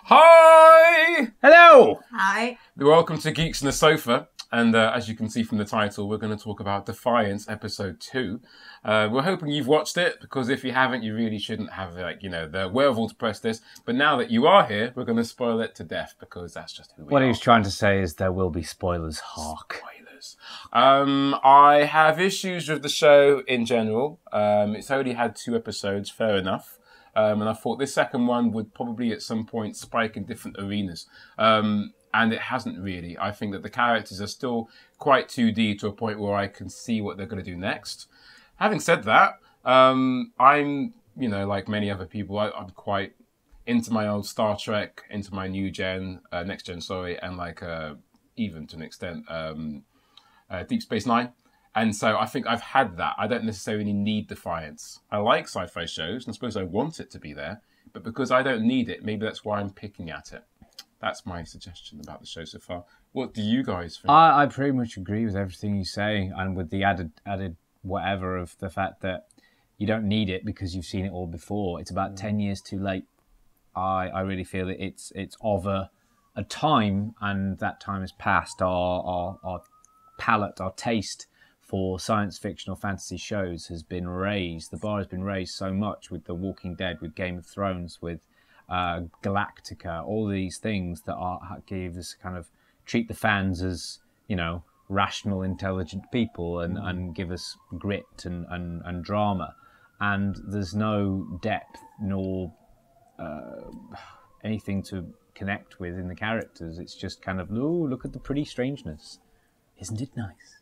Hi! Hello! Hi. Welcome to Geeks on the Sofa. And as you can see from the title, we're going to talk about Defiance Episode 2. We're hoping you've watched it, because if you haven't, you really shouldn't have, the wherewithal to press this. But now that you are here, we're going to spoil it to death, because that's just who we are. What he was trying to say is there will be spoilers, Hark. Spoilers. I have issues with the show in general. It's only had 2 episodes, fair enough. And I thought this second one would probably at some point spike in different arenas. And it hasn't really. I think that the characters are still quite 2D to a point where I can see what they're going to do next. Having said that, I'm, like many other people, I'm quite into my old Star Trek, into my next gen, and even to an extent, Deep Space Nine. And so I think I've had that. I don't necessarily need Defiance. I like sci-fi shows, and I suppose I want it to be there. But because I don't need it, maybe that's why I'm picking at it. That's my suggestion about the show so far. What do you guys think? I pretty much agree with everything you say, and with the added whatever of the fact that you don't need it because you've seen it all before. It's about 10 years too late. I really feel that it's of a time, and that time has passed. Our palate, our taste for science fiction or fantasy shows has been raised. The bar has been raised so much with The Walking Dead, with Game of Thrones, with Galactica, all these things that give us kind of treat the fans as, rational, intelligent people and give us grit and drama. And there's no depth nor anything to connect with in the characters. It's just kind of, look at the pretty strangeness. Isn't it nice?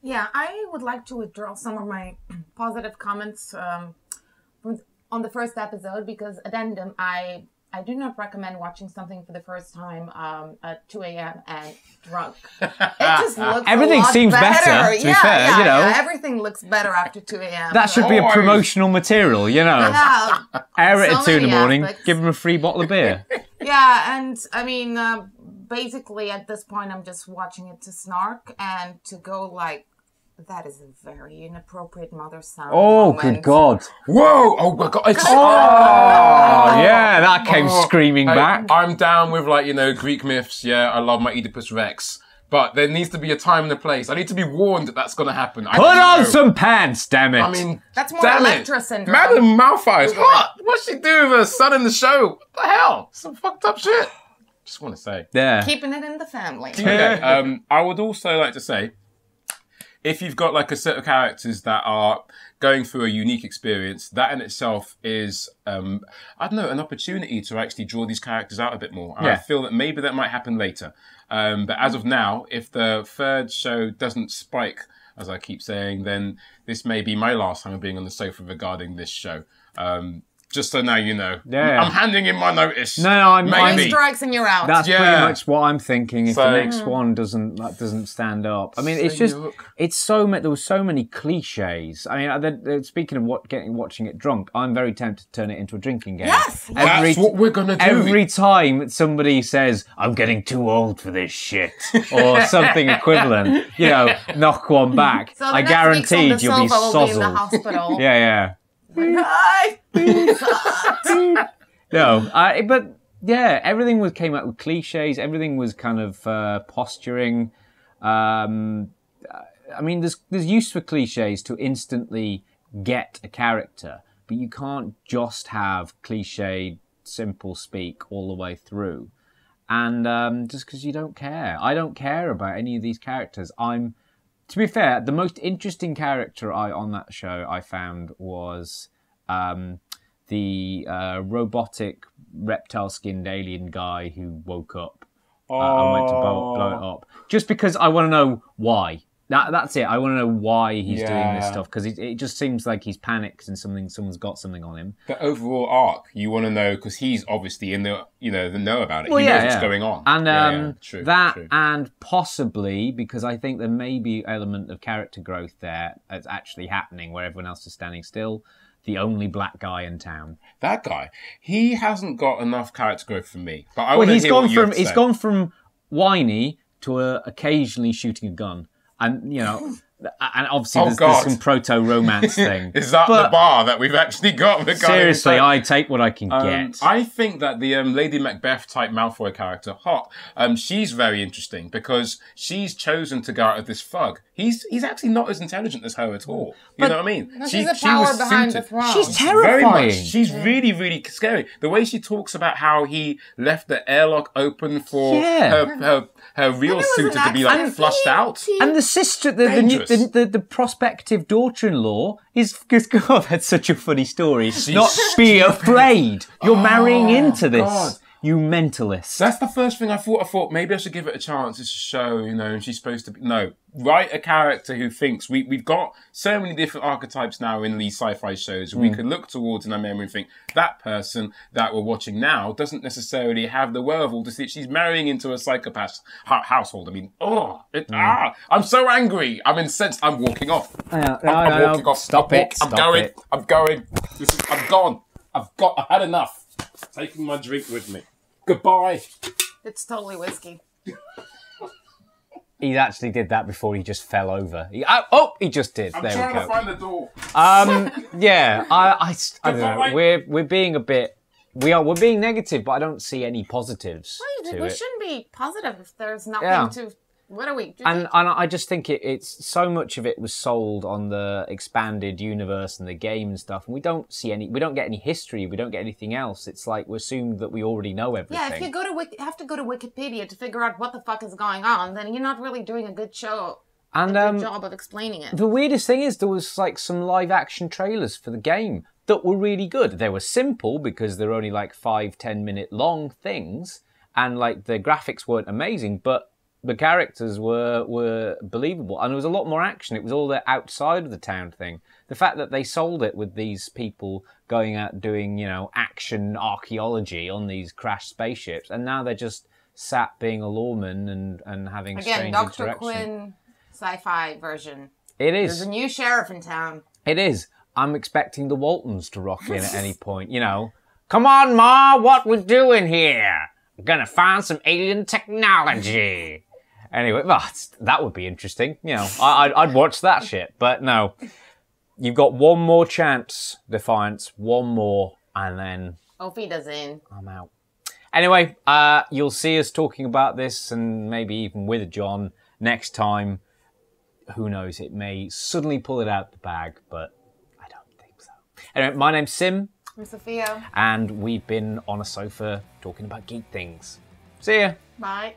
Yeah, I would like to withdraw some of my positive comments on the first episode, because addendum, I do not recommend watching something for the first time at 2 a.m. and drunk. It just looks everything a lot seems better, to be fair, Yeah, everything looks better after 2 a.m. That should be a promotional material, Yeah, Air it so at 2 in the many morning, aspects. give them a free bottle of beer. Yeah, and I mean, basically at this point, I'm just watching it to snark and to go like, that is a very inappropriate mother-son Oh, moment. good God. Whoa! Oh my God! Yeah, that came screaming back. I'm down with Greek myths. Yeah, I love my Oedipus Rex. But there needs to be a time and a place. I need to be warned that that's going to happen. Put on some pants, damn it. I mean, That's more damn Electra it. syndrome. Madam Malfoy is hot. What's she doing with her son in the show? What the hell? Some fucked up shit. Just want to say. Yeah. Keeping it in the family. Okay. I would also like to say, if you've got a set of characters that are going through a unique experience, that in itself is, an opportunity to actually draw these characters out a bit more. And I feel that maybe that might happen later. But as of now, if the third show doesn't spike, as I keep saying, then this may be my last time of being on the sofa regarding this show. Just so now you know. Yeah. I'm handing in my notice. No, Maybe. 3 strikes and you're out. That's pretty much what I'm thinking. If the next one doesn't stand up, I mean, it's just there were so many cliches. I mean, speaking of watching it drunk, I'm very tempted to turn it into a drinking game. Yes, that's what we're gonna do. Every time somebody says, "I'm getting too old for this shit," or something equivalent, knock one back. So the I next week's on the guaranteed you'll be sofa will be in the sozzled. hospital. Yeah. Hi. But yeah, everything came out with cliches. Everything was kind of posturing. I mean, there's use for cliches to instantly get a character, but you can't just have cliched, simple speak all the way through. And just because you don't care, I don't care about any of these characters. To be fair, the most interesting character on that show I found was the robotic reptile-skinned alien guy who woke up and went to blow it up. Just because I want to know why. That's it. I want to know why he's doing this stuff, because it just seems like he's panicked and someone's got something on him. The overall arc, you want to know, because he's obviously in the know about it. He knows what's going on. And true. And possibly, because I think there may be an element of character growth there that's actually happening, where everyone else is standing still. The only black guy in town. That guy, he hasn't got enough character growth for me. But I want to hear what you have to say. He's gone from whiny to occasionally shooting a gun. And, and obviously there's some proto-romance thing. Is that the bar that we've actually got? Seriously, I take what I can get. I think that the Lady Macbeth type Malfoy character, Hot, she's very interesting because she's chosen to go out of this thug. He's actually not as intelligent as her at all. You know what I mean? No, she's the power behind the throne. She's terrifying. Very much. She's really, really scary. The way she talks about how he left the airlock open for her real suitor to be like flushed out. And the sister, the prospective daughter-in-law is, God, that's such a funny story. Not be afraid. You're marrying into this. God. You mentalist. That's the first thing I thought. I thought maybe I should give it a chance. It's a show, you know, and she's supposed to be... No. Write a character who thinks... We've got so many different archetypes now in these sci-fi shows. We could look towards in our memory and think, that person that we're watching now doesn't necessarily have the wherewithal to see... She's marrying into a psychopath household. I mean, I'm so angry. I'm incensed. I'm walking off. I'm walking off. Stop it. I'm going. I'm gone. I've had enough. Taking my drink with me. Goodbye. It's totally whiskey. He actually did that before he just fell over. He just did. I'm there trying we go. to find the door. Yeah, I don't know. We're being a bit. We're being negative, but I don't see any positives. Well, we shouldn't be positive if there's nothing to. What are we? And I just think it's so much of it was sold on the expanded universe and the game and stuff, and we don't get any history, we don't get anything else. It's like we assume that we already know everything. Yeah, if you have to go to Wikipedia to figure out what the fuck is going on, then you're not really doing a good job of explaining it. The weirdest thing is there was like some live action trailers for the game that were really good. They were simple because they're only like 5-10 minute long things, and like the graphics weren't amazing, but the characters were believable, and there was a lot more action. It was all the outside of the town thing. The fact that they sold it with these people going out doing, action archaeology on these crashed spaceships, and now they're just sat being a lawman and having strange Dr. interaction. Quinn sci-fi version. It is. There's a new sheriff in town. It is. I'm expecting the Waltons to rock in at any point. Come on, Ma, what we doing here? I'm gonna find some alien technology. Anyway, that would be interesting. I'd watch that shit. But no, you've got one more chance, Defiance. One more, and then... Opie does in. I'm out. Anyway, you'll see us talking about this, and maybe even with John next time. Who knows? It may suddenly pull it out the bag, but I don't think so. Anyway, my name's Sim. I'm Sophia. And we've been on a sofa talking about geek things. See ya. Bye.